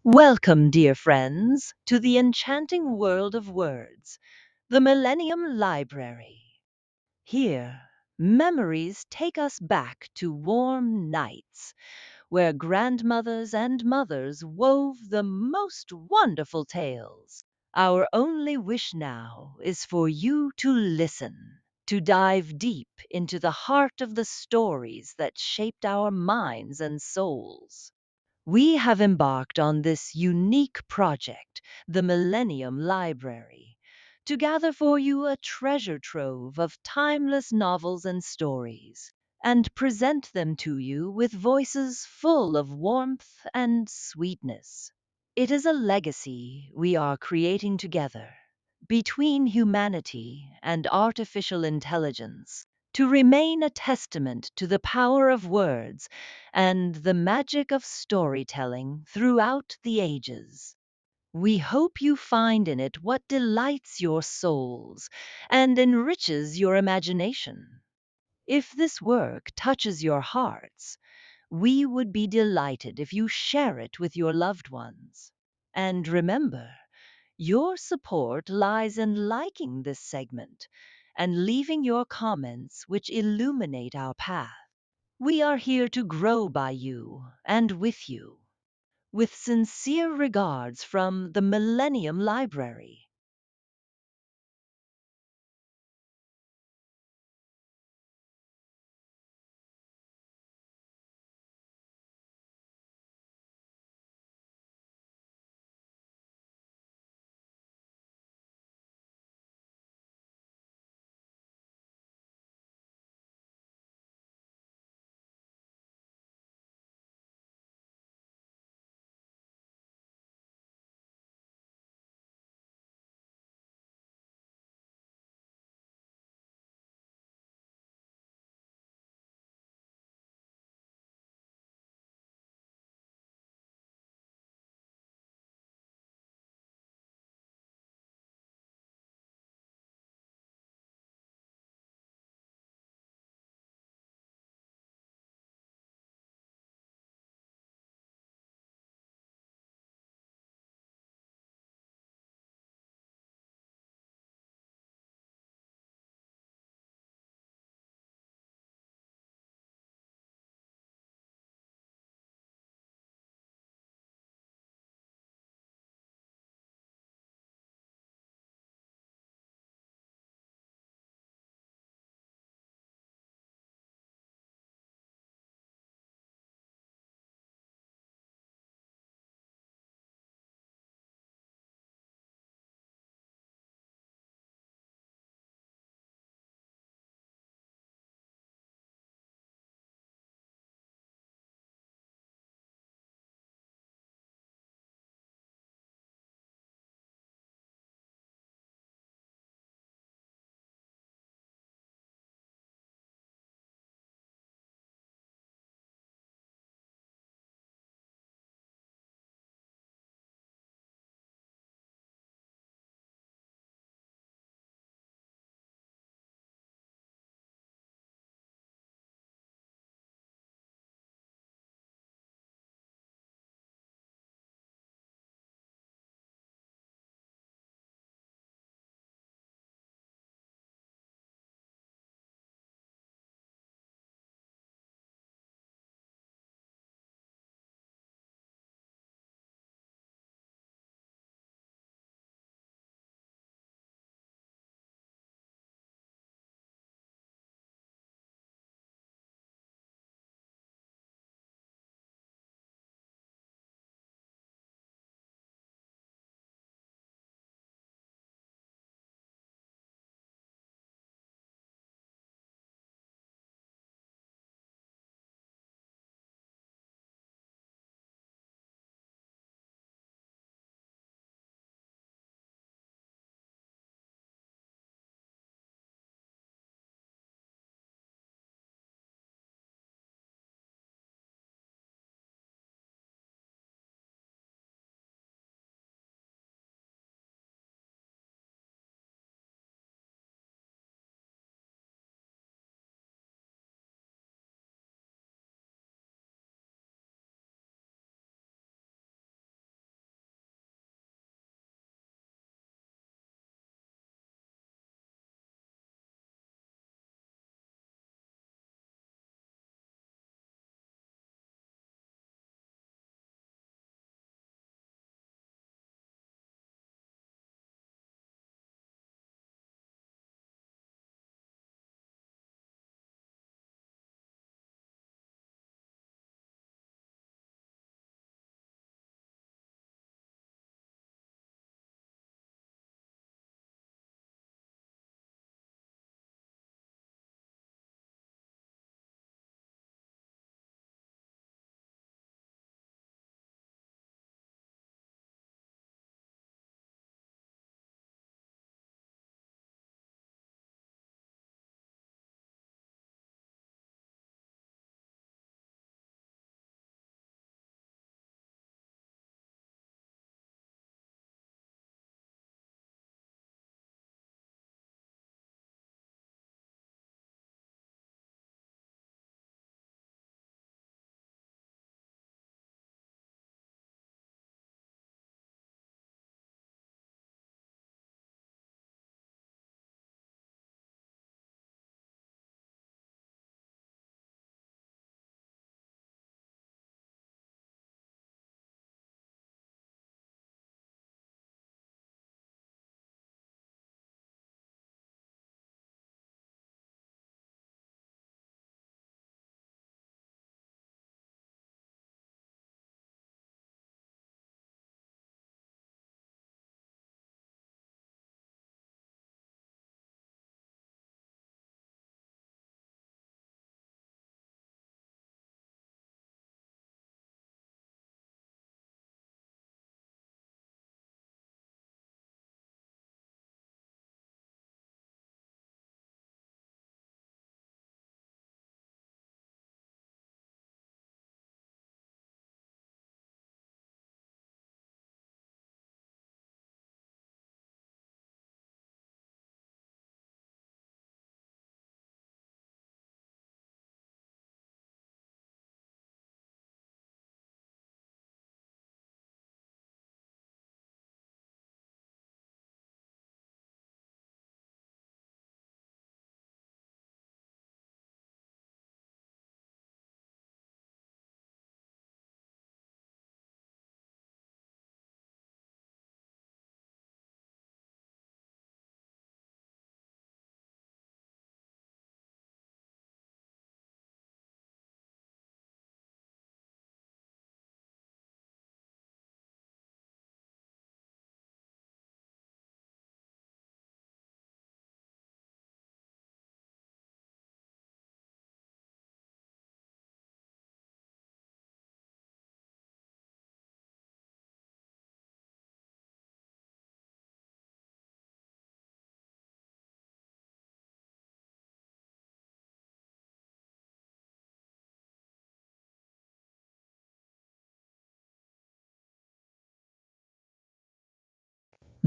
Welcome, dear friends, to the enchanting world of words, the Millennium Library. Here, memories take us back to warm nights where grandmothers and mothers wove the most wonderful tales. Our only wish now is for you to listen, to dive deep into the heart of the stories that shaped our minds and souls. We have embarked on this unique project, the Millennium Library, to gather for you a treasure trove of timeless novels and stories, and present them to you with voices full of warmth and sweetness. It is a legacy we are creating together between humanity and artificial intelligence to remain a testament to the power of words and the magic of storytelling throughout the ages. We hope you find in it what delights your souls and enriches your imagination. If this work touches your hearts, we would be delighted if you share it with your loved ones. And remember, your support lies in liking this segment and leaving your comments which illuminate our path. We are here to grow by you and with you. With sincere regards from the Millennium Library.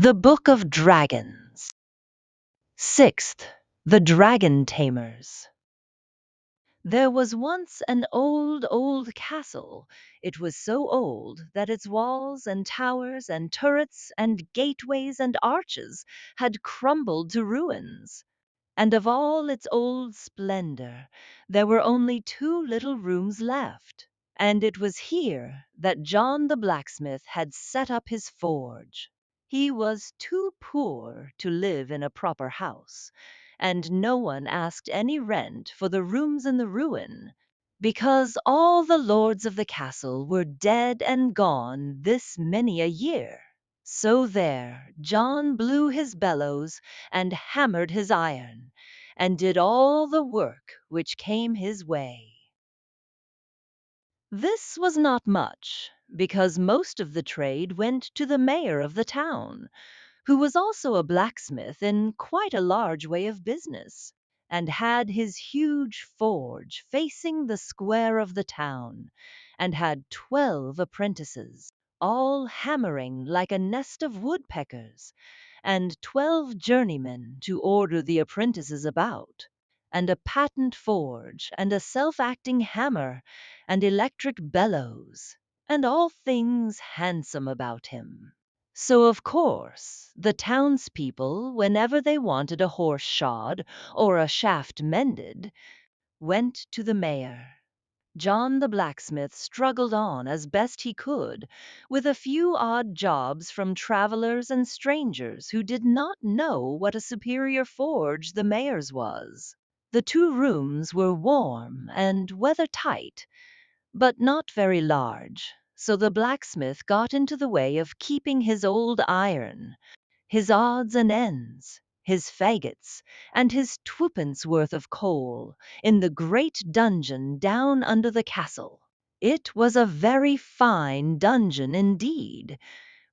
The Book of Dragons. Sixth, the Dragon Tamers. There was once an old, old castle. It was so old that its walls and towers and turrets and gateways and arches had crumbled to ruins. And of all its old splendor, there were only two little rooms left. And it was here that John the blacksmith had set up his forge. He was too poor to live in a proper house, and no one asked any rent for the rooms in the ruin, because all the lords of the castle were dead and gone this many a year. So there John blew his bellows and hammered his iron, and did all the work which came his way. This was not much, because most of the trade went to the mayor of the town, who was also a blacksmith in quite a large way of business, and had his huge forge facing the square of the town, and had 12 apprentices, all hammering like a nest of woodpeckers, and 12 journeymen to order the apprentices about, and a patent forge, and a self-acting hammer, and electric bellows, and all things handsome about him. So, of course, the townspeople, whenever they wanted a horse shod or a shaft mended, went to the mayor. John the blacksmith struggled on as best he could, with a few odd jobs from travelers and strangers who did not know what a superior forge the mayor's was. The two rooms were warm and weather tight, but not very large, so the blacksmith got into the way of keeping his old iron, his odds and ends, his faggots, and his twopence worth of coal in the great dungeon down under the castle. It was a very fine dungeon indeed,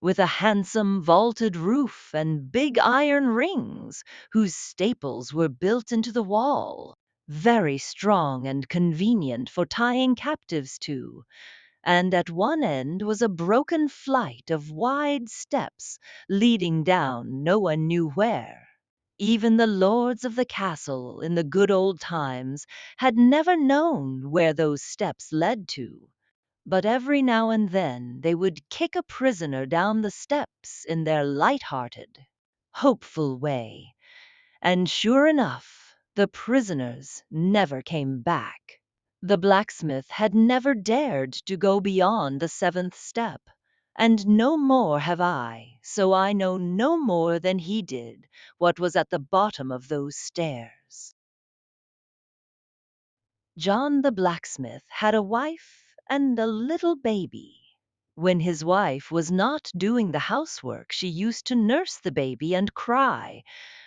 with a handsome vaulted roof and big iron rings, whose staples were built into the wall, very strong and convenient for tying captives to, and at one end was a broken flight of wide steps leading down no one knew where. Even the lords of the castle in the good old times had never known where those steps led to, but every now and then they would kick a prisoner down the steps in their light-hearted, hopeful way, and sure enough, the prisoners never came back. The blacksmith had never dared to go beyond the seventh step, and no more have I, so I know no more than he did what was at the bottom of those stairs. John the blacksmith had a wife and a little baby. When his wife was not doing the housework, she used to nurse the baby and cry,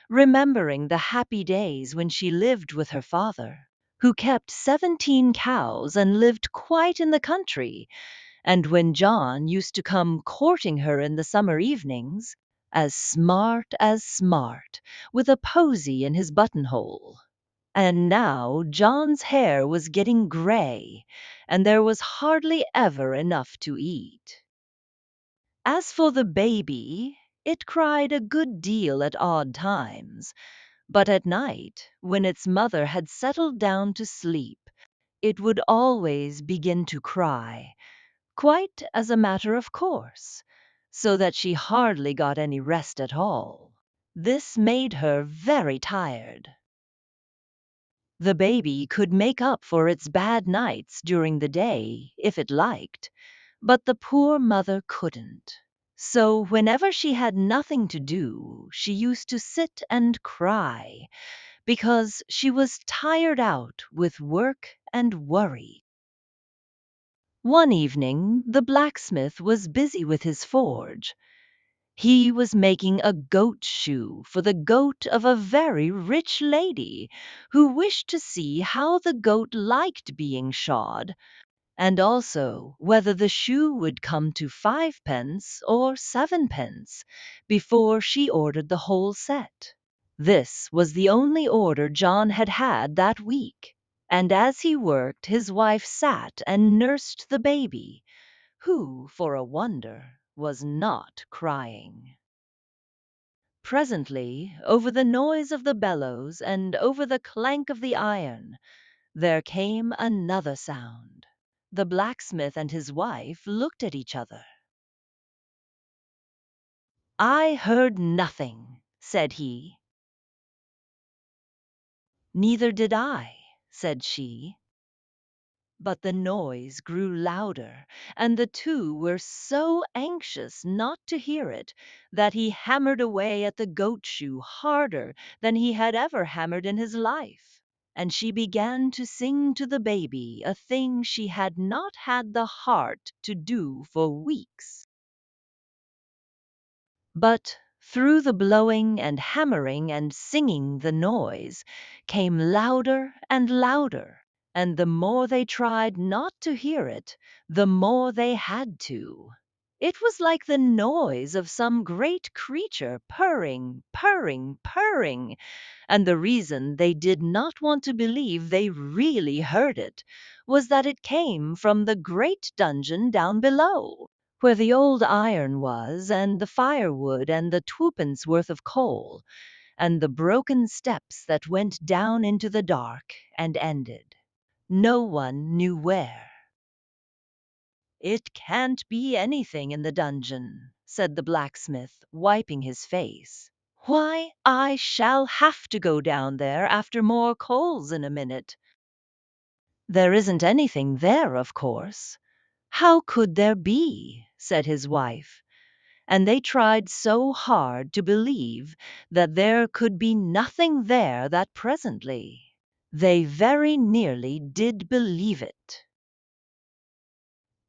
remembering the happy days when she lived with her father, who kept 17 cows and lived quite in the country, and when John used to come courting her in the summer evenings, as smart, with a posy in his buttonhole. And now John's hair was getting gray, and there was hardly ever enough to eat. As for the baby, it cried a good deal at odd times, but at night, when its mother had settled down to sleep, it would always begin to cry, quite as a matter of course, so that she hardly got any rest at all. This made her very tired. The baby could make up for its bad nights during the day if it liked, but the poor mother couldn't. So whenever she had nothing to do, she used to sit and cry, because she was tired out with work and worry. One evening the blacksmith was busy with his forge. He was making a goat shoe for the goat of a very rich lady, who wished to see how the goat liked being shod, and also whether the shoe would come to 5 pence or 7 pence before she ordered the whole set. This was the only order John had had that week, and as he worked his wife sat and nursed the baby, who, for a wonder, was not crying. Presently, over the noise of the bellows and over the clank of the iron, there came another sound. The blacksmith and his wife looked at each other. "I heard nothing," said he. "Neither did I," said she. But the noise grew louder, and the two were so anxious not to hear it that he hammered away at the goat shoe harder than he had ever hammered in his life. And she began to sing to the baby a thing she had not had the heart to do for weeks. But through the blowing and hammering and singing the noise came louder and louder, and the more they tried not to hear it, the more they had to. It was like the noise of some great creature purring, purring, purring, and the reason they did not want to believe they really heard it was that it came from the great dungeon down below, where the old iron was, and the firewood, and the twopence worth of coal, and the broken steps that went down into the dark and ended. No one knew where. "It can't be anything in the dungeon," said the blacksmith, wiping his face. "Why, I shall have to go down there after more coals in a minute." "There isn't anything there, of course." "How could there be?" said his wife. And they tried so hard to believe that there could be nothing there that presently they very nearly did believe it.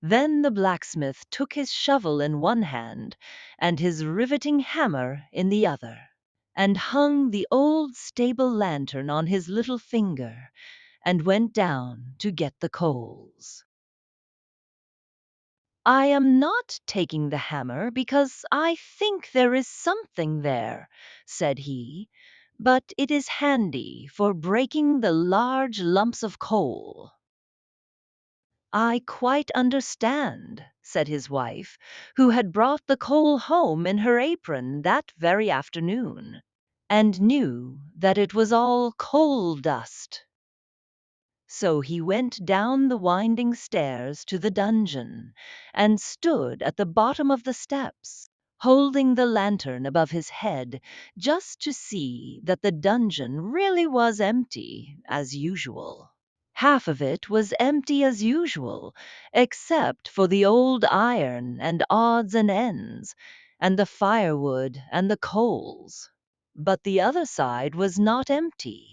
Then the blacksmith took his shovel in one hand and his riveting hammer in the other, and hung the old stable lantern on his little finger, and went down to get the coals. "I am not taking the hammer because I think there is something there," said he, "but it is handy for breaking the large lumps of coal." "I quite understand," said his wife, who had brought the coal home in her apron that very afternoon, and knew that it was all coal dust. So he went down the winding stairs to the dungeon, and stood at the bottom of the steps, holding the lantern above his head, just to see that the dungeon really was empty, as usual. Half of it was empty as usual, except for the old iron and odds and ends, and the firewood and the coals. But the other side was not empty.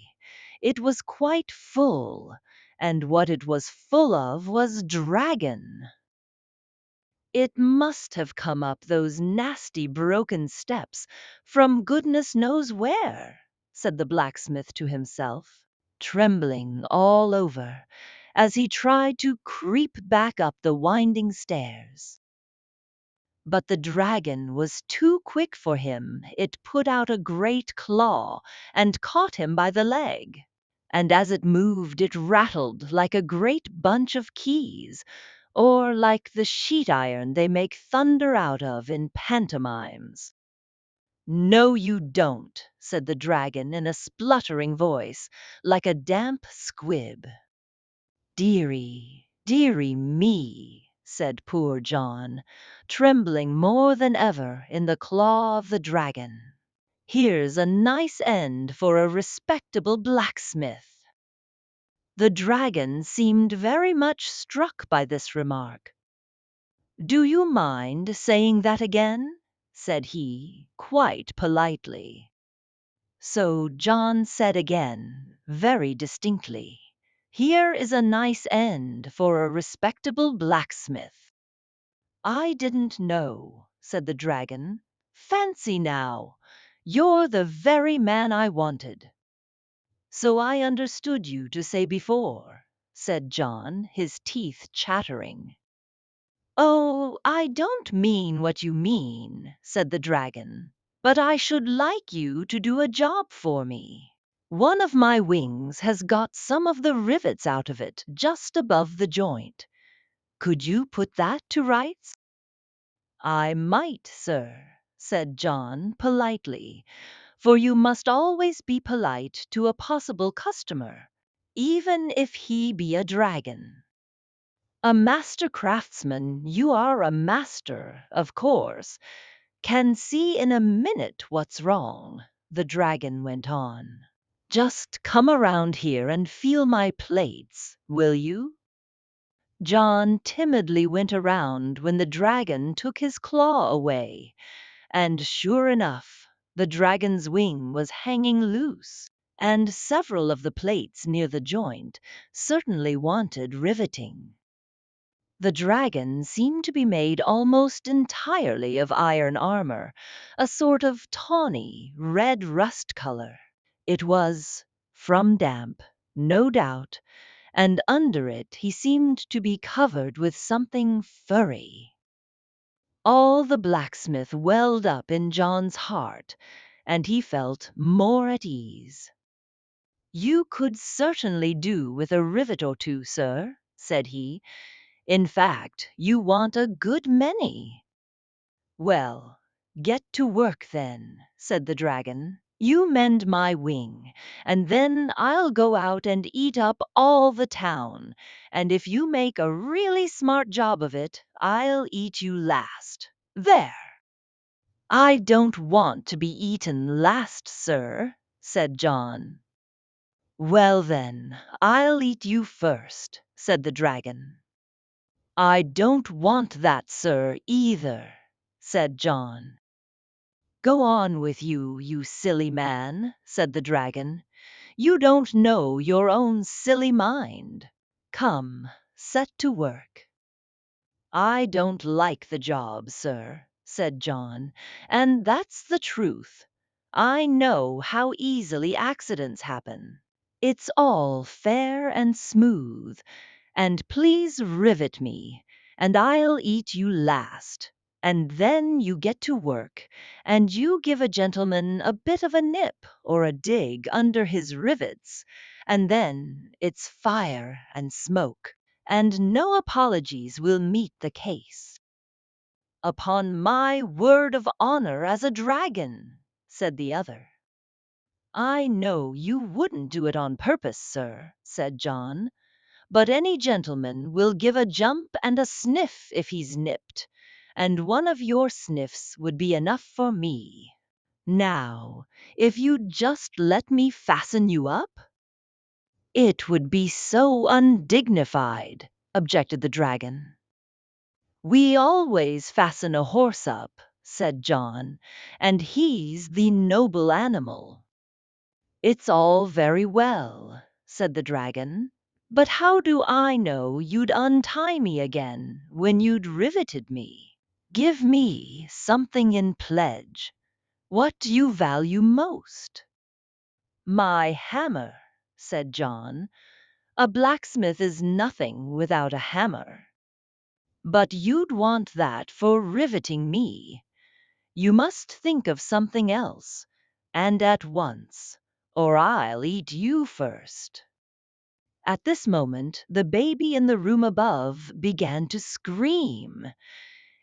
It was quite full, and what it was full of was dragon. "It must have come up those nasty broken steps from goodness knows where," said the blacksmith to himself, trembling all over, as he tried to creep back up the winding stairs. But the dragon was too quick for him. It put out a great claw and caught him by the leg, and as it moved it rattled like a great bunch of keys, or like the sheet iron they make thunder out of in pantomimes. "No, you don't," said the dragon in a spluttering voice, like a damp squib. "Dearie, dearie me," said poor John, trembling more than ever in the claw of the dragon. "Here's a nice end for a respectable blacksmith." The dragon seemed very much struck by this remark. "Do you mind saying that again?" said he, quite politely. So John said again, very distinctly, "Here is a nice end for a respectable blacksmith." "I didn't know," said the dragon. "Fancy now! You're the very man I wanted." "So I understood you to say before," said John, his teeth chattering. "Oh, I don't mean what you mean," said the dragon, "but I should like you to do a job for me. One of my wings has got some of the rivets out of it just above the joint. Could you put that to rights?" "I might, sir," said John politely, for you must always be polite to a possible customer, even if he be a dragon. A master craftsman, you are a master, of course, can see in a minute what's wrong, the dragon went on. Just come around here and feel my plates, will you? John timidly went around when the dragon took his claw away, and sure enough, the dragon's wing was hanging loose, and several of the plates near the joint certainly wanted riveting. The dragon seemed to be made almost entirely of iron armor, a sort of tawny, red rust color. It was from damp, no doubt, and under it he seemed to be covered with something furry. All the blacksmith welled up in John's heart, and he felt more at ease. "You could certainly do with a rivet or two, sir," said he. "In fact, you want a good many." "Well, get to work then," said the dragon. "You mend my wing, and then I'll go out and eat up all the town, and if you make a really smart job of it, I'll eat you last. There!" "I don't want to be eaten last, sir," said John. "Well then, I'll eat you first," said the dragon. "I don't want that, sir, either," said John. "Go on with you, you silly man," said the dragon. "You don't know your own silly mind. Come, set to work." "I don't like the job, sir," said John, "and that's the truth. I know how easily accidents happen. It's all fair and smooth, and please rivet me, and I'll eat you last, and then you get to work, and you give a gentleman a bit of a nip or a dig under his rivets, and then it's fire and smoke, and no apologies will meet the case." "Upon my word of honor as a dragon," said the other. "I know you wouldn't do it on purpose, sir," said John, "but any gentleman will give a jump and a sniff if he's nipped, and one of your sniffs would be enough for me. Now, if you'd just let me fasten you up—" "It would be so undignified," objected the dragon. "We always fasten a horse up," said John, "and he's the noble animal." "It's all very well," said the dragon, "but how do I know you'd untie me again when you'd riveted me? Give me something in pledge. What do you value most?" "My hammer," said John. "A blacksmith is nothing without a hammer." "But you'd want that for riveting me. You must think of something else, and at once, or I'll eat you first." At this moment the baby in the room above began to scream.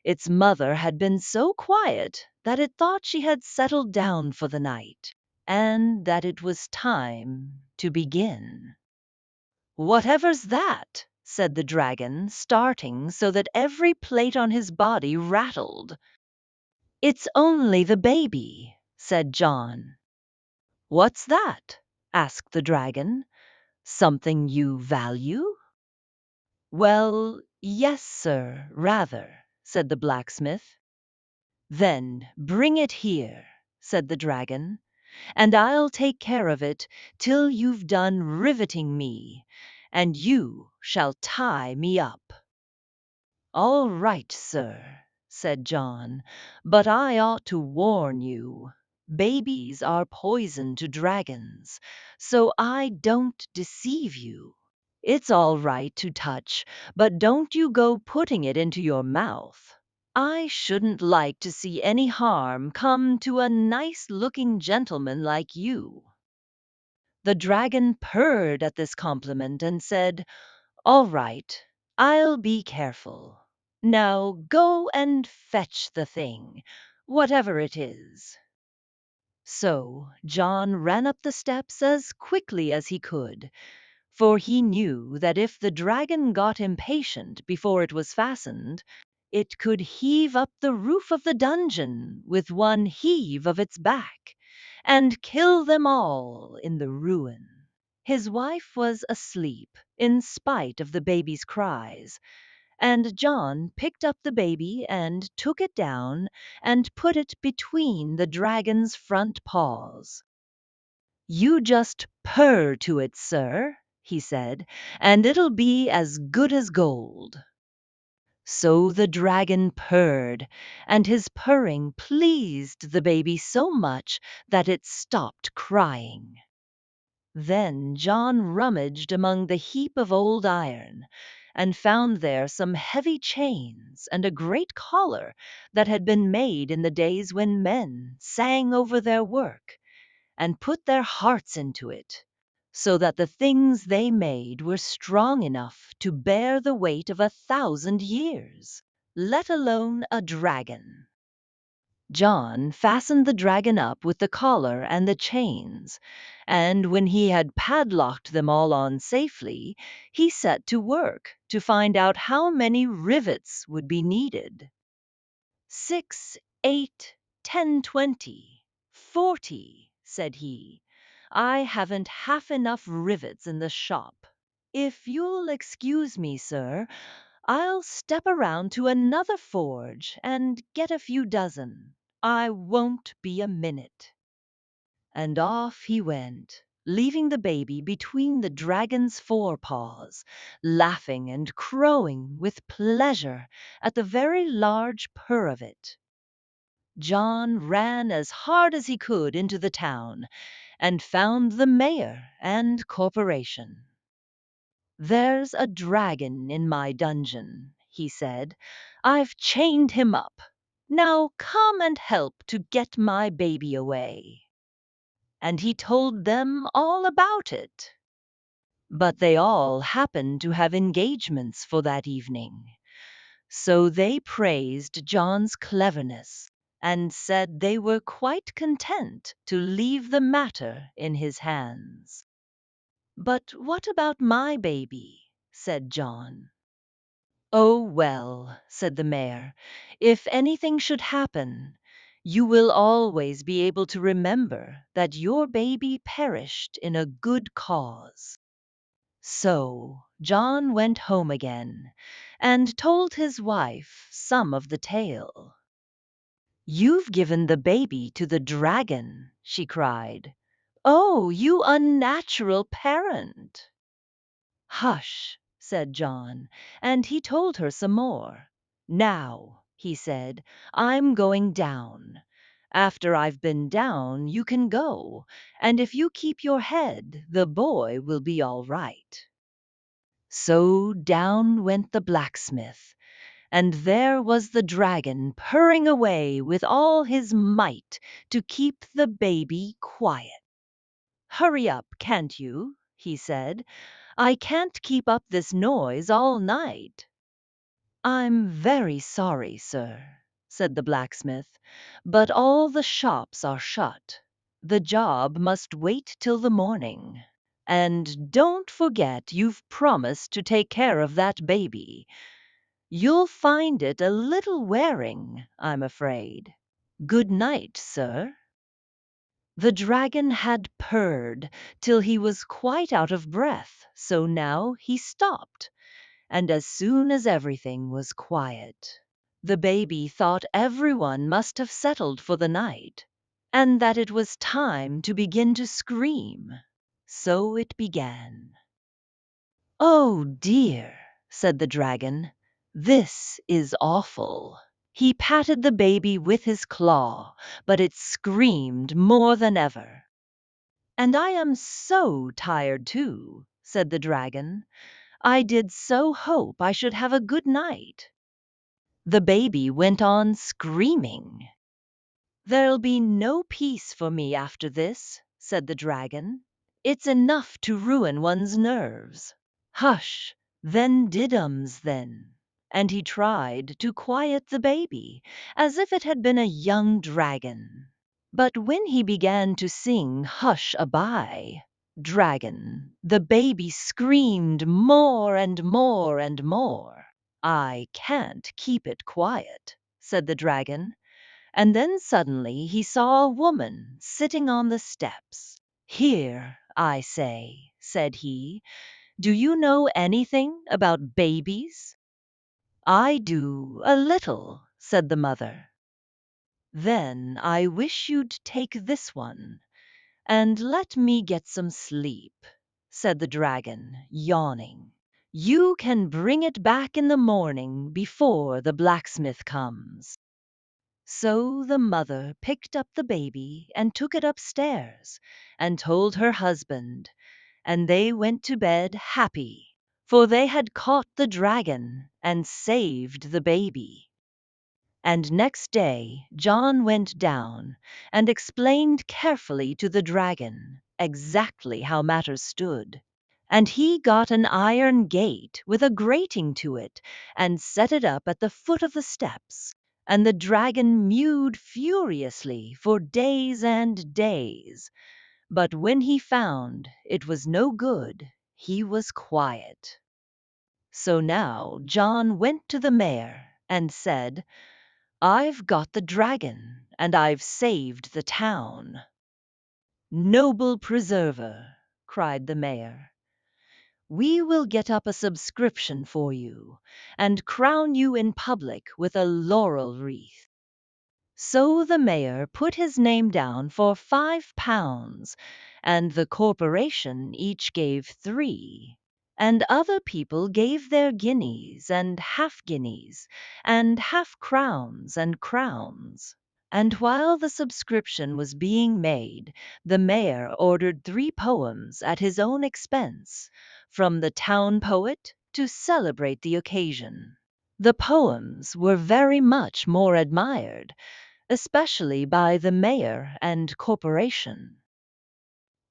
Its mother had been so quiet that it thought she had settled down for the night, and that it was time to begin. "Whatever's that?" said the dragon, starting so that every plate on his body rattled. "It's only the baby," said John. "What's that?" asked the dragon. "Something you value?" "Well, yes, sir, rather," said the blacksmith. "Then bring it here," said the dragon, "and I'll take care of it till you've done riveting me, and you shall tie me up." "All right, sir," said John, "but I ought to warn you. Babies are poison to dragons, so I don't deceive you. It's all right to touch, but don't you go putting it into your mouth. I shouldn't like to see any harm come to a nice-looking gentleman like you." The dragon purred at this compliment and said, "All right, I'll be careful. Now go and fetch the thing, whatever it is." So John ran up the steps as quickly as he could, for he knew that if the dragon got impatient before it was fastened, it could heave up the roof of the dungeon with one heave of its back, and kill them all in the ruin. His wife was asleep, in spite of the baby's cries, and John picked up the baby and took it down and put it between the dragon's front paws. "You just purr to it, sir," he said, "and it'll be as good as gold." So the dragon purred, and his purring pleased the baby so much that it stopped crying. Then John rummaged among the heap of old iron, and found there some heavy chains and a great collar that had been made in the days when men sang over their work and put their hearts into it, so that the things they made were strong enough to bear the weight of 1,000 years, let alone a dragon. John fastened the dragon up with the collar and the chains, and when he had padlocked them all on safely, he set to work to find out how many rivets would be needed. 6, 8, 10, 20, 40, said he. "I haven't half enough rivets in the shop. If you'll excuse me, sir, I'll step around to another forge and get a few dozen. I won't be a minute." And off he went, leaving the baby between the dragon's forepaws, laughing and crowing with pleasure at the very large purr of it. John ran as hard as he could into the town, and found the mayor and corporation. "There's a dragon in my dungeon," he said. "I've chained him up. Now come and help to get my baby away." And he told them all about it. But they all happened to have engagements for that evening. So they praised John's cleverness, and said they were quite content to leave the matter in his hands. "But what about my baby?" said John. "Oh, well," said the mayor, "if anything should happen, you will always be able to remember that your baby perished in a good cause." So John went home again, and told his wife some of the tale. "You've given the baby to the dragon," she cried. "Oh, you unnatural parent!" "Hush," said John, and he told her some more. "Now," he said, "I'm going down. After I've been down, you can go, and if you keep your head, the boy will be all right." So down went the blacksmith, and there was the dragon purring away with all his might to keep the baby quiet. "Hurry up, can't you?" he said. "I can't keep up this noise all night." "I'm very sorry, sir," said the blacksmith, "but all the shops are shut. The job must wait till the morning. And don't forget you've promised to take care of that baby. You'll find it a little wearing, I'm afraid. Good night, sir." The dragon had purred till he was quite out of breath, so now he stopped, and as soon as everything was quiet, the baby thought everyone must have settled for the night, and that it was time to begin to scream. So it began. "Oh dear," said the dragon, "this is awful." He patted the baby with his claw, but it screamed more than ever. "And I am so tired too," said the dragon. "I did so hope I should have a good night." The baby went on screaming. "There'll be no peace for me after this," said the dragon. "It's enough to ruin one's nerves. Hush, then diddums then." and he tried to quiet the baby as if it had been a young dragon. But when he began to sing Hush a Bye, Dragon, the baby screamed more and more and more. I can't keep it quiet, said the dragon, and then suddenly he saw a woman sitting on the steps. Here, I say, said he, do you know anything about babies? I do, a little, said the mother. Then I wish you'd take this one, and let me get some sleep, said the dragon, yawning. You can bring it back in the morning before the blacksmith comes. So the mother picked up the baby and took it upstairs and told her husband, and they went to bed happy, for they had caught the dragon and saved the baby. And next day John went down and explained carefully to the dragon exactly how matters stood. And he got an iron gate with a grating to it and set it up at the foot of the steps. And the dragon mewed furiously for days and days. But when he found it was no good, he was quiet. So now John went to the mayor and said, I've got the dragon, and I've saved the town. Noble preserver, cried the mayor, we will get up a subscription for you, and crown you in public with a laurel wreath. So the mayor put his name down for £5, and the corporation each gave 3, and other people gave their guineas and half-guineas, and half-crowns and crowns. And while the subscription was being made, the mayor ordered 3 poems at his own expense, from the town poet to celebrate the occasion. The poems were very much more admired, especially by the mayor and corporation.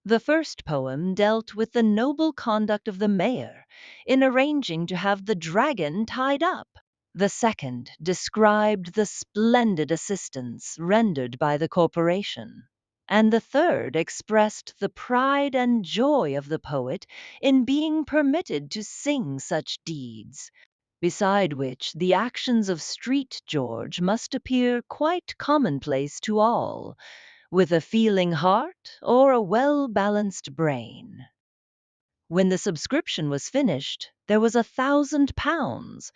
The first poem dealt with the noble conduct of the mayor in arranging to have the dragon tied up. The second described the splendid assistance rendered by the corporation. And the third expressed the pride and joy of the poet in being permitted to sing such deeds, beside which the actions of Street George must appear quite commonplace to all, with a feeling heart or a well-balanced brain. When the subscription was finished, there was £1,000,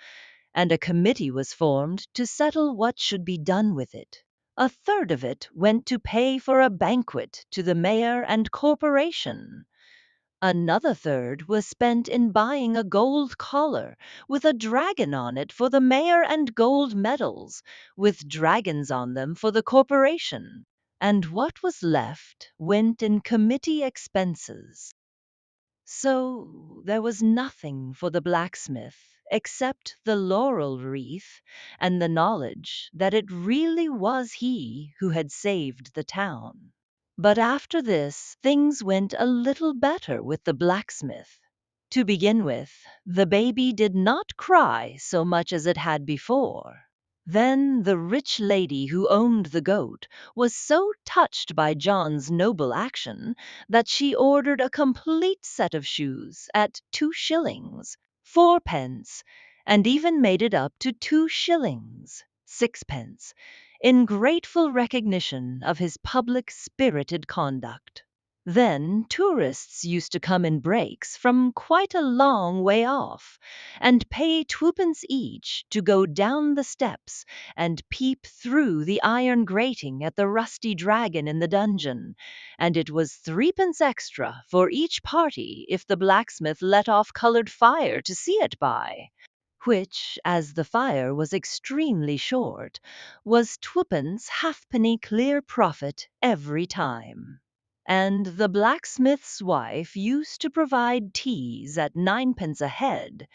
and a committee was formed to settle what should be done with it. A third of it went to pay for a banquet to the mayor and corporation. Another third was spent in buying a gold collar with a dragon on it for the mayor and gold medals with dragons on them for the corporation. And what was left went in committee expenses. So there was nothing for the blacksmith except the laurel wreath and the knowledge that it really was he who had saved the town. But after this, things went a little better with the blacksmith. To begin with, the baby did not cry so much as it had before. Then the rich lady who owned the goat was so touched by John's noble action that she ordered a complete set of shoes at 2 shillings, 4 pence, and even made it up to 2 shillings, 6 pence, in grateful recognition of his public-spirited conduct. Then tourists used to come in breaks from quite a long way off, and pay 2 pence each to go down the steps and peep through the iron grating at the rusty dragon in the dungeon, and it was 3 pence extra for each party if the blacksmith let off coloured fire to see it by, which, as the fire was extremely short, was 2 pence halfpenny clear profit every time. And the blacksmith's wife used to provide teas at 9 pence a head,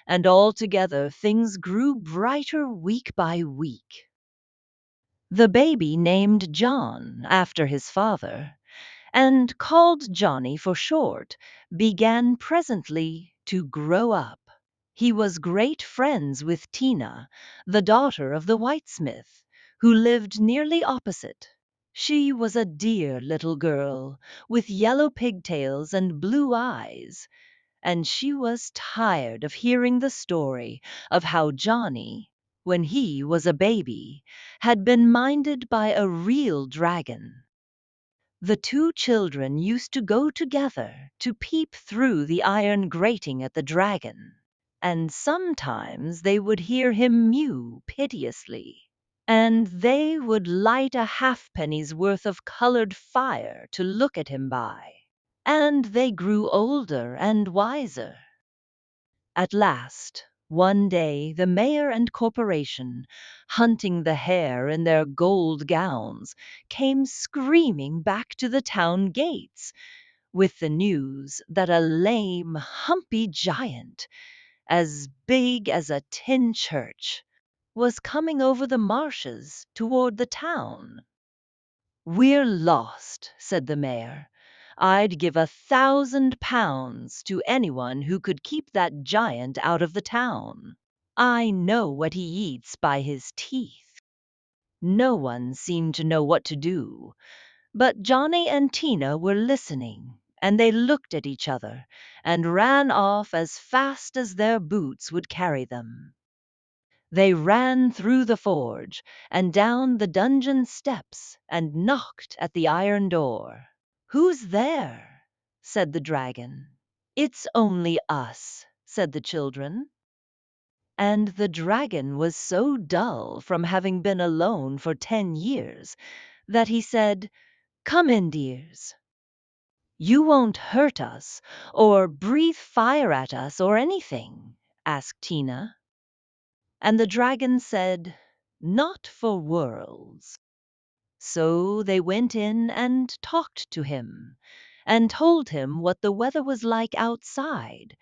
and altogether things grew brighter week by week. The baby named John after his father, and called Johnny for short, began presently to grow up. He was great friends with Tina, the daughter of the whitesmith, who lived nearly opposite. She was a dear little girl, with yellow pigtails and blue eyes, and she was tired of hearing the story of how Johnny, when he was a baby, had been minded by a real dragon. The two children used to go together to peep through the iron grating at the dragon, and sometimes they would hear him mew piteously, and they would light a halfpenny's worth of colored fire to look at him by. And they grew older and wiser. At last, one day, the mayor and corporation, hunting the hare in their gold gowns, came screaming back to the town gates with the news that a lame, humpy giant, as big as a tin church, was coming over the marshes toward the town. "We're lost," said the mayor. "I'd give £1,000 to anyone who could keep that giant out of the town. I know what he eats by his teeth." No one seemed to know what to do, but Johnny and Tina were listening, and they looked at each other and ran off as fast as their boots would carry them. They ran through the forge and down the dungeon steps and knocked at the iron door. "Who's there?" said the dragon. "It's only us," said the children. And the dragon was so dull from having been alone for 10 years that he said, "Come in, dears. You won't hurt us or breathe fire at us or anything?" asked Tina. And the dragon said, "Not for worlds." So they went in and talked to him, and told him what the weather was like outside,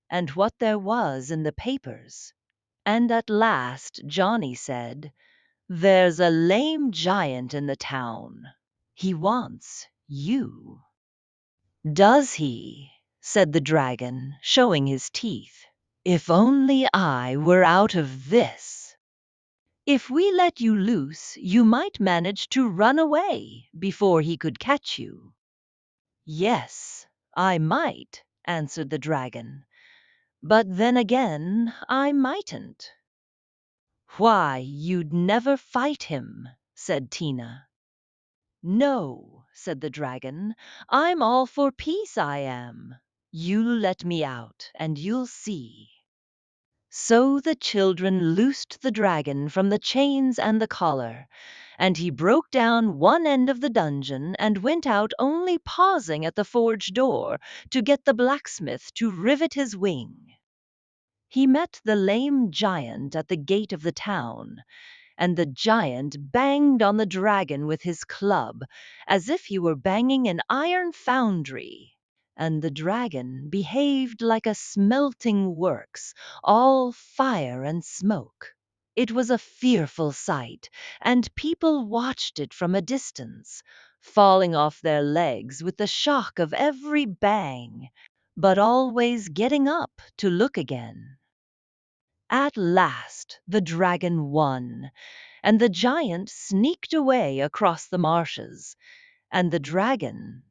and what there was in the papers. And at last Johnny said, "There's a lame giant in the town. He wants you." "Does he?" said the dragon, showing his teeth. "If only I were out of this! If we let you loose, you might manage to run away before he could catch you." "Yes, I might," answered the dragon, "but then again I mightn't." "Why, you'd never fight him," said Tina. "No," said the dragon, "I'm all for peace, I am. You let me out, and you'll see." So the children loosed the dragon from the chains and the collar, and he broke down one end of the dungeon and went out, only pausing at the forge door to get the blacksmith to rivet his wing. He met the lame giant at the gate of the town, and the giant banged on the dragon with his club as if he were banging an iron foundry. And the dragon behaved like a smelting works, all fire and smoke. It was a fearful sight, and people watched it from a distance, falling off their legs with the shock of every bang, but always getting up to look again. At last the dragon won, and the giant sneaked away across the marshes, and the dragon,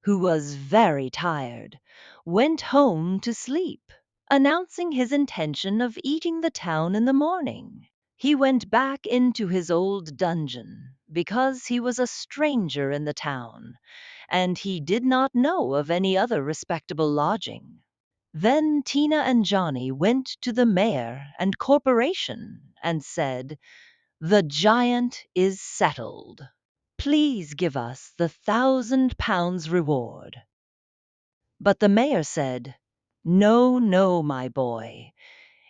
who was very tired, went home to sleep, announcing his intention of eating the town in the morning. He went back into his old dungeon because he was a stranger in the town, and he did not know of any other respectable lodging. Then Tina and Johnny went to the mayor and corporation and said, "The giant is settled. Please give us the £1,000 reward." But the mayor said, "No, no, my boy.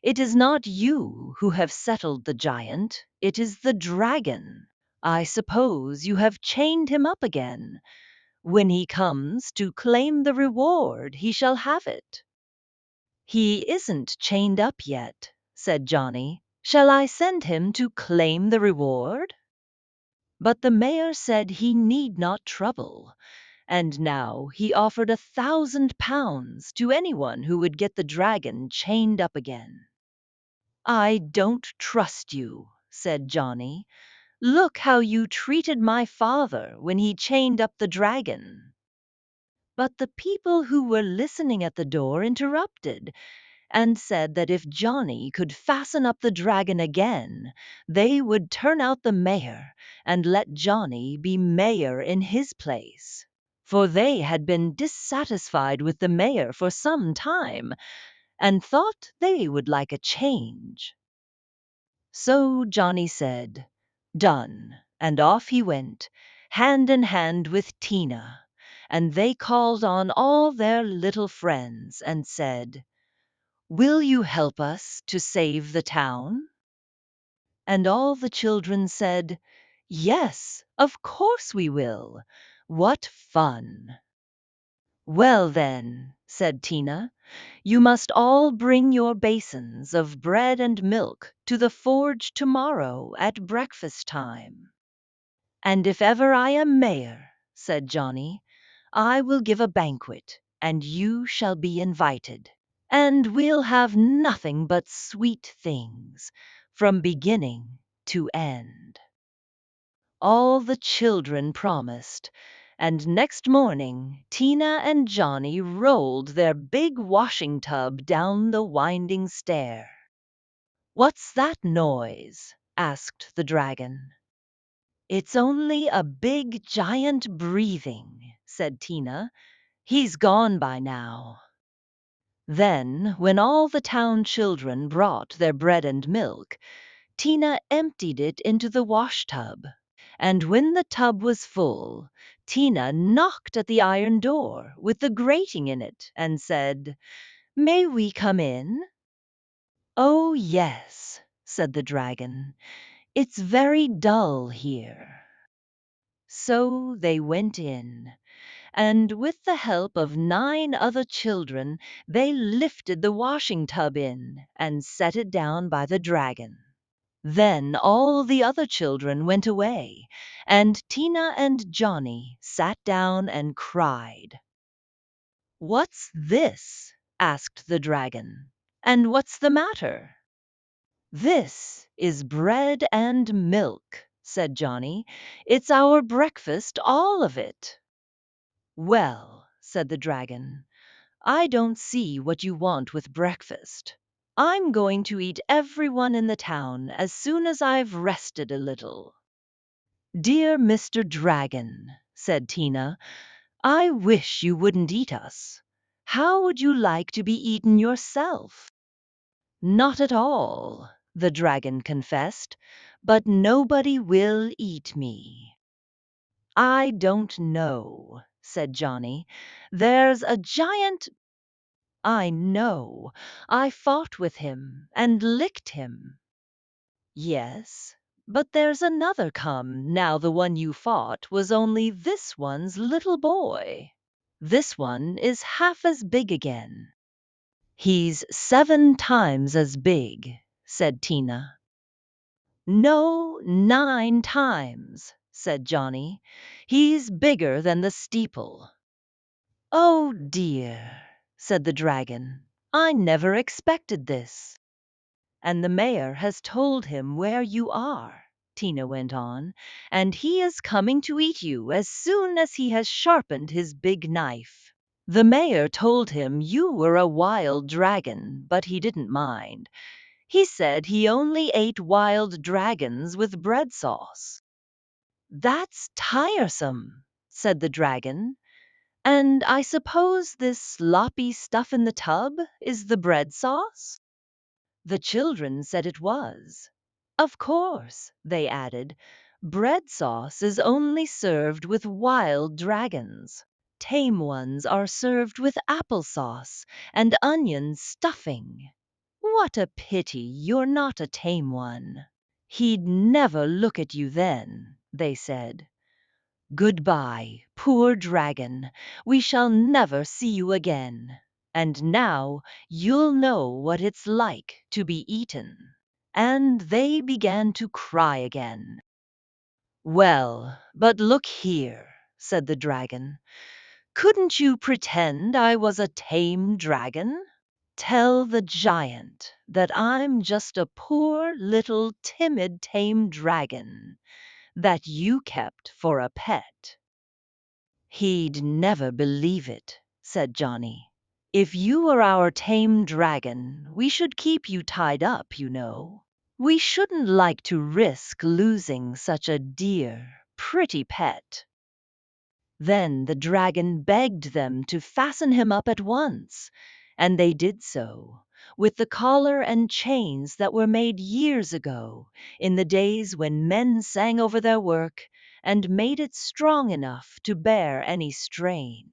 It is not you who have settled the giant, it is the dragon. I suppose you have chained him up again. When he comes to claim the reward, he shall have it." "He isn't chained up yet," said Johnny. "Shall I send him to claim the reward?" But the mayor said he need not trouble, and now he offered £1,000 to anyone who would get the dragon chained up again. "I don't trust you," said Johnny. "Look how you treated my father when he chained up the dragon." But the people who were listening at the door interrupted and said that if Johnny could fasten up the dragon again, they would turn out the mayor and let Johnny be mayor in his place. For they had been dissatisfied with the mayor for some time and thought they would like a change. So Johnny said, "Done," and off he went, hand in hand with Tina, and they called on all their little friends and said, "Will you help us to save the town?" And all the children said, "Yes, of course we will. What fun!" "Well then," said Tina, "you must all bring your basins of bread and milk to the forge tomorrow at breakfast time." "And if ever I am mayor," said Johnny, "I will give a banquet, and you shall be invited. And we'll have nothing but sweet things, from beginning to end." All the children promised, and next morning Tina and Johnny rolled their big washing tub down the winding stair. "What's that noise?" asked the dragon. "It's only a big giant breathing," said Tina. "He's gone by now." Then, when all the town children brought their bread and milk, Tina emptied it into the wash tub. And when the tub was full, Tina knocked at the iron door with the grating in it and said, "May we come in?" "Oh, yes," said the dragon. "It's very dull here." So they went in, and with the help of 9 other children, they lifted the washing tub in and set it down by the dragon. Then all the other children went away, and Tina and Johnny sat down and cried. "What's this?" asked the dragon. "And what's the matter?" "This is bread and milk," said Johnny. "It's our breakfast, all of it." "Well," said the dragon, "I don't see what you want with breakfast. I'm going to eat everyone in the town as soon as I've rested a little." "Dear Mr. Dragon," said Tina, "I wish you wouldn't eat us. How would you like to be eaten yourself?" "Not at all," the dragon confessed, "but nobody will eat me." "I don't know," said Johnny. "There's a giant—" "I know. I fought with him and licked him." "Yes, but there's another come now the one you fought was only this one's little boy. This one is half as big again." "He's 7 times as big," said Tina. "No, 9 times," said Johnny. "He's bigger than the steeple." "Oh dear," said the dragon, "I never expected this." "And the mayor has told him where you are," Tina went on, "and he is coming to eat you as soon as he has sharpened his big knife. The mayor told him you were a wild dragon, but he didn't mind. He said he only ate wild dragons with bread sauce." "That's tiresome," said the dragon. "And I suppose this sloppy stuff in the tub is the bread sauce?" The children said it was. "Of course," they added, "bread sauce is only served with wild dragons. Tame ones are served with apple sauce and onion stuffing. What a pity you're not a tame one." "He'd never look at you then," they said. "Goodbye, poor dragon. We shall never see you again. And now you'll know what it's like to be eaten." And they began to cry again. "Well, but look here," said the dragon. Couldn't you pretend I was a tame dragon? Tell the giant that I'm just a poor little timid tame dragon that you kept for a pet." "He'd never believe it," said Johnny. "If you were our tame dragon, we should keep you tied up, you know. We shouldn't like to risk losing such a dear, pretty pet." Then the dragon begged them to fasten him up at once, and they did so, with the collar and chains that were made years ago, in the days when men sang over their work and made it strong enough to bear any strain.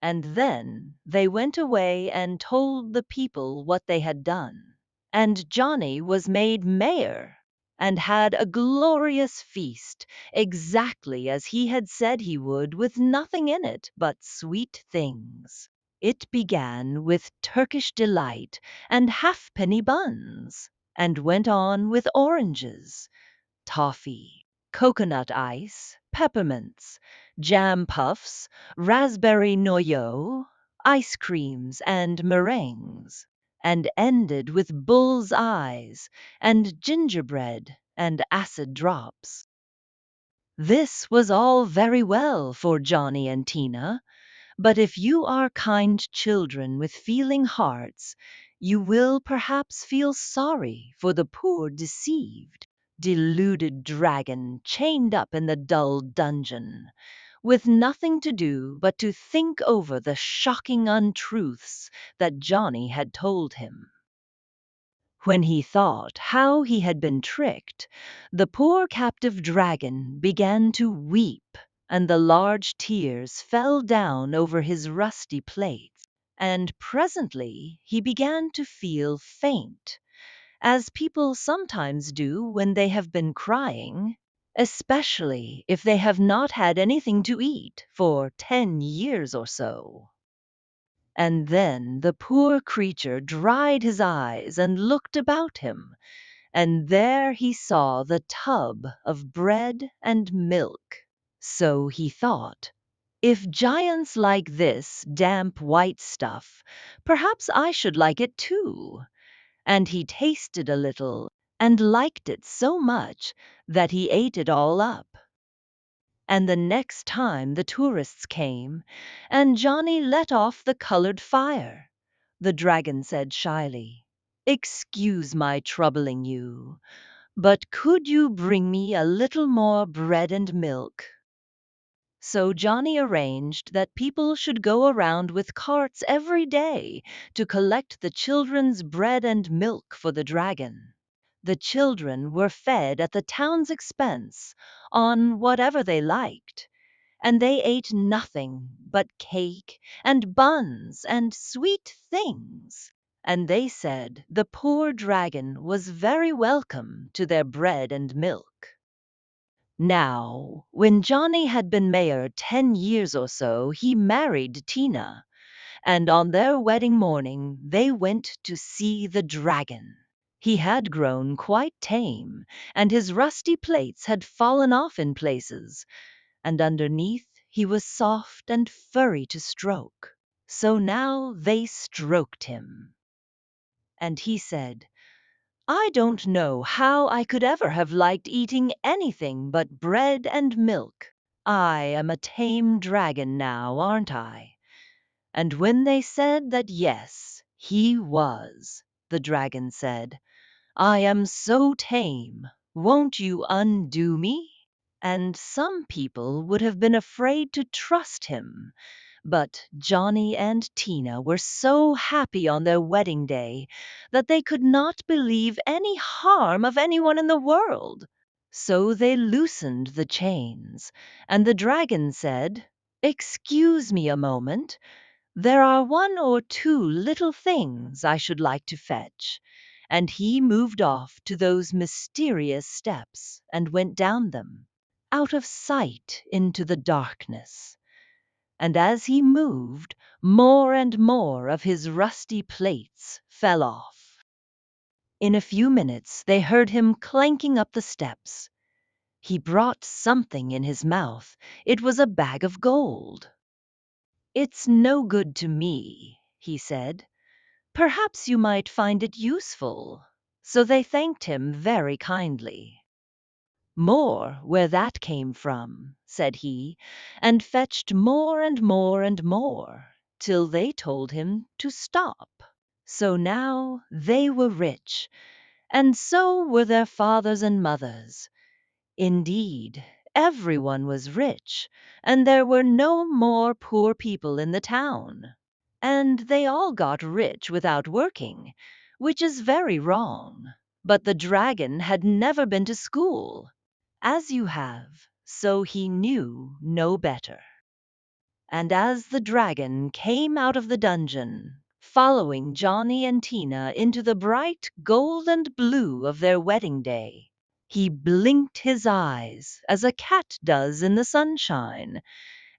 And then they went away and told the people what they had done. And Johnny was made mayor and had a glorious feast, exactly as he had said he would, with nothing in it but sweet things. It began with Turkish delight and halfpenny buns, and went on with oranges, toffee, coconut ice, peppermints, jam puffs, raspberry noyau, ice creams, and meringues, and ended with bull's eyes and gingerbread and acid drops. This was all very well for Johnny and Tina, but if you are kind children with feeling hearts, you will perhaps feel sorry for the poor deceived, deluded dragon chained up in the dull dungeon, with nothing to do but to think over the shocking untruths that Johnny had told him. When he thought how he had been tricked, the poor captive dragon began to weep, and the large tears fell down over his rusty plates, and presently he began to feel faint, as people sometimes do when they have been crying, especially if they have not had anything to eat for 10 years or so. And then the poor creature dried his eyes and looked about him, and there he saw the tub of bread and milk. So he thought, if giants like this damp white stuff, perhaps I should like it too. And he tasted a little, and liked it so much that he ate it all up. And the next time the tourists came, and Johnny let off the colored fire, the dragon said shyly, "Excuse my troubling you, but could you bring me a little more bread and milk?" So Johnny arranged that people should go around with carts every day to collect the children's bread and milk for the dragon. The children were fed at the town's expense on whatever they liked, and they ate nothing but cake and buns and sweet things. And they said the poor dragon was very welcome to their bread and milk. Now, when Johnny had been mayor 10 years or so, he married Tina, and on their wedding morning they went to see the dragon. He had grown quite tame, and his rusty plates had fallen off in places, and underneath he was soft and furry to stroke. So now they stroked him. And he said, "I don't know how I could ever have liked eating anything but bread and milk. I am a tame dragon now, aren't I?" And when they said that yes, he was, the dragon said, "I am so tame, won't you undo me?" And some people would have been afraid to trust him, but Johnny and Tina were so happy on their wedding day that they could not believe any harm of anyone in the world. So they loosened the chains, and the dragon said, "Excuse me a moment. There are one or two little things I should like to fetch." And he moved off to those mysterious steps and went down them, out of sight into the darkness. And as he moved, more and more of his rusty plates fell off. In a few minutes they heard him clanking up the steps. He brought something in his mouth. It was a bag of gold. "It's no good to me," he said. "Perhaps you might find it useful." So they thanked him very kindly. "More where that came from," said he, and fetched more and more and more, till they told him to stop. So now they were rich, and so were their fathers and mothers. Indeed, everyone was rich, and there were no more poor people in the town. And they all got rich without working, which is very wrong. But the dragon had never been to school, as you have, so he knew no better. And as the dragon came out of the dungeon, following Johnny and Tina into the bright gold and blue of their wedding day, he blinked his eyes as a cat does in the sunshine,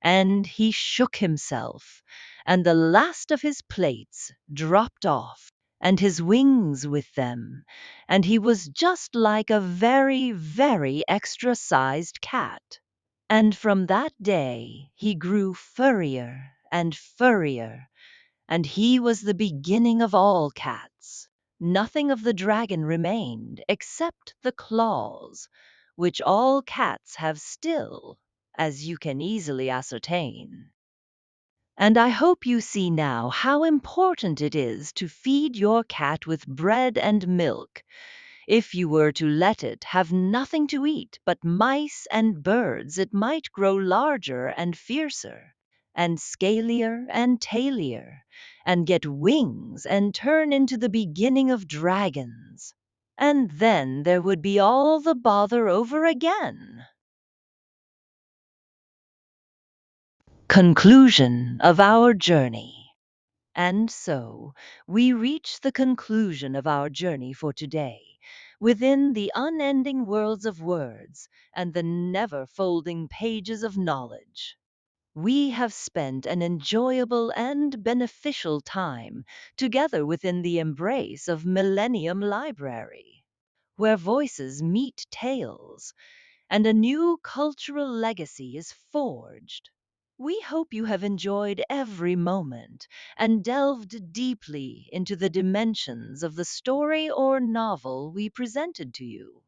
and he shook himself, and the last of his plates dropped off, and his wings with them, and he was just like a very, very extra-sized cat. And from that day he grew furrier and furrier, and he was the beginning of all cats. Nothing of the dragon remained except the claws, which all cats have still, as you can easily ascertain. And I hope you see now how important it is to feed your cat with bread and milk. If you were to let it have nothing to eat but mice and birds, it might grow larger and fiercer, and scalier and tailier, and get wings and turn into the beginning of dragons. And then there would be all the bother over again. Conclusion of our journey. And so we reach the conclusion of our journey for today, within the unending worlds of words and the never folding pages of knowledge. We have spent an enjoyable and beneficial time together within the embrace of Millennium Library, where voices meet tales and a new cultural legacy is forged. We hope you have enjoyed every moment and delved deeply into the dimensions of the story or novel we presented to you.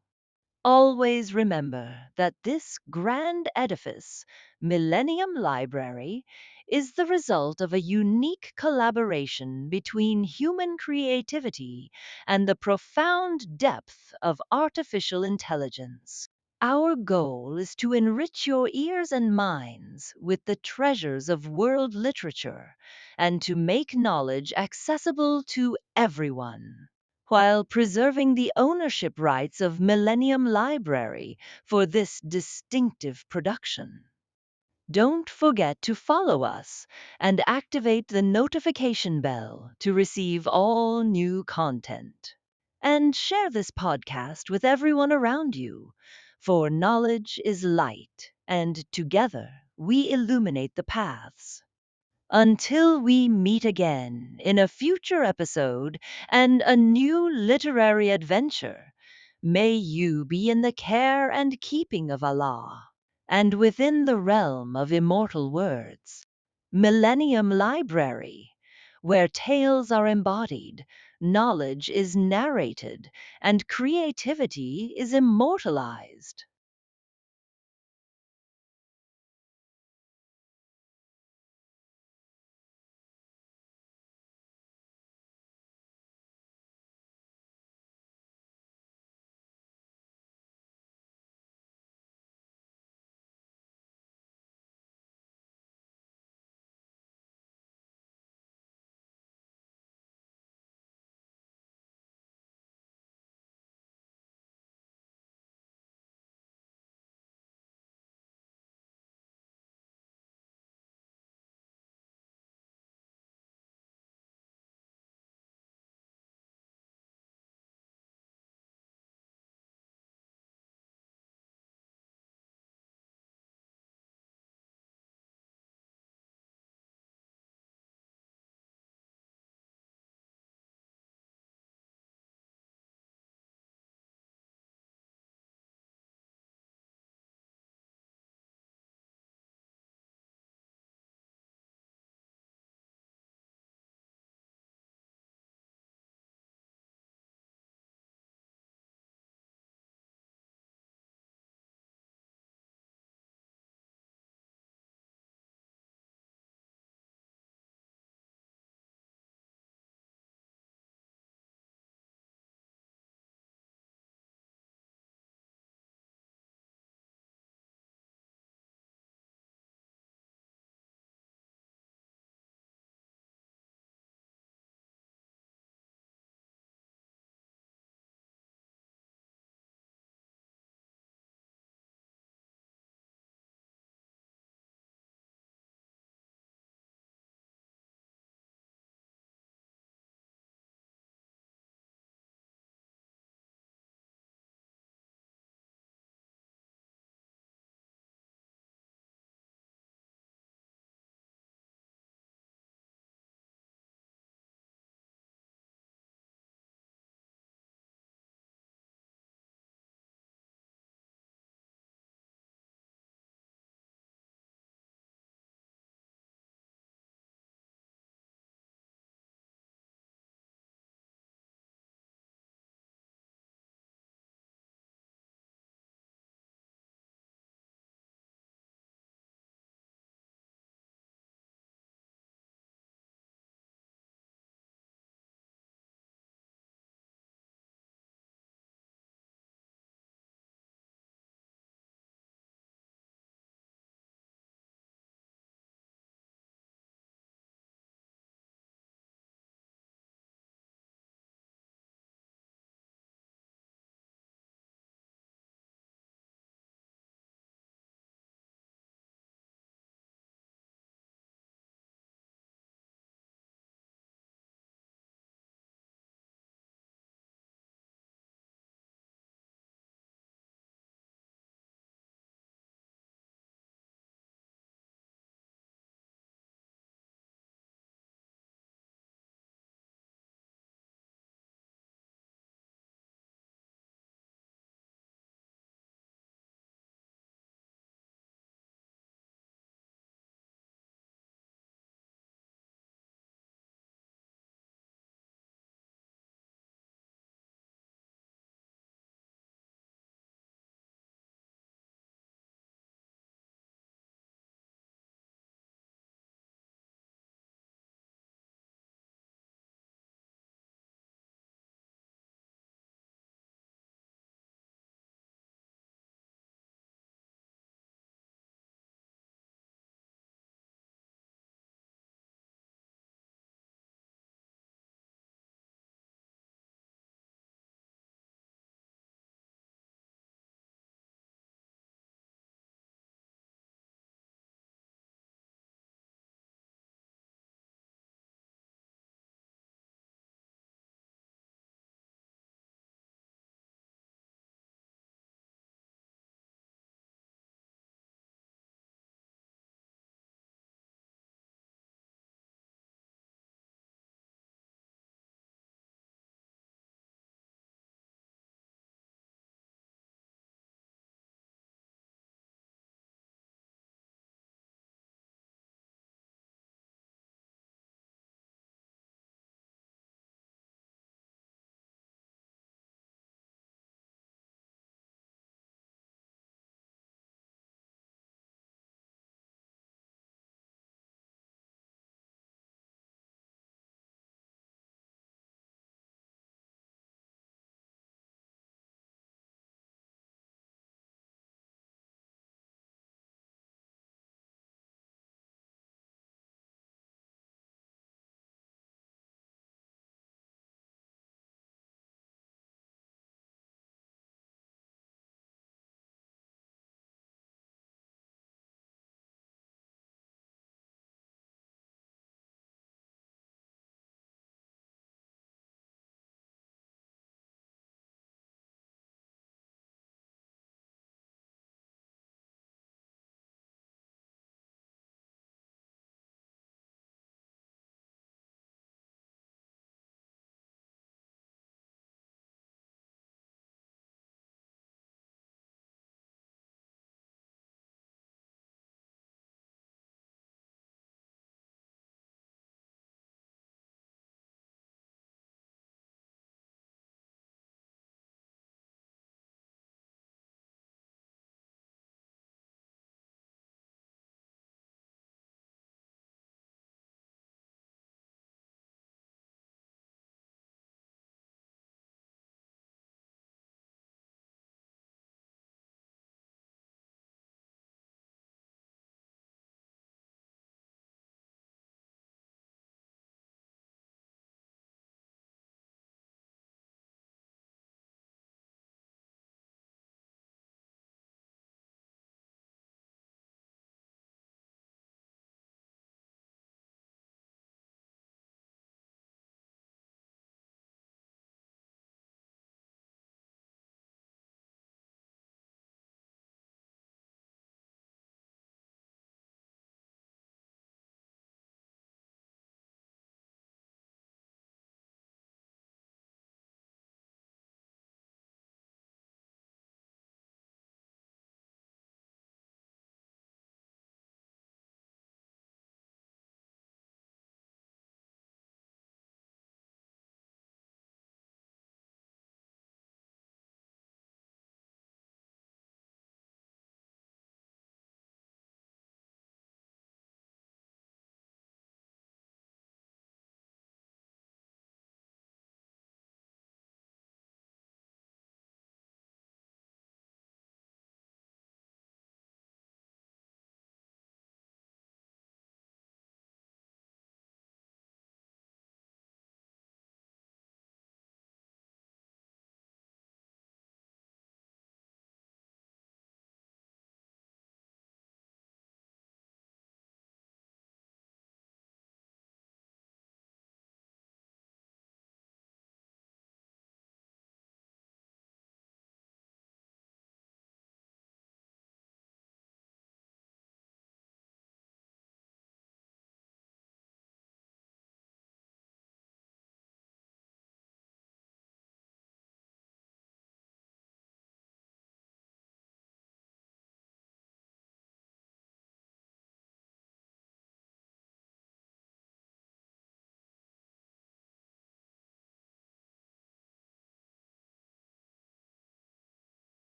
Always remember that this grand edifice, Millennium Library, is the result of a unique collaboration between human creativity and the profound depth of artificial intelligence. Our goal is to enrich your ears and minds with the treasures of world literature and to make knowledge accessible to everyone, while preserving the ownership rights of Millennium Library for this distinctive production. Don't forget to follow us and activate the notification bell to receive all new content. And share this podcast with everyone around you, for knowledge is light, and together we illuminate the paths. Until we meet again in a future episode and a new literary adventure, may you be in the care and keeping of Allah, and within the realm of immortal words. Millennium Library, where tales are embodied, knowledge is narrated, and creativity is immortalized.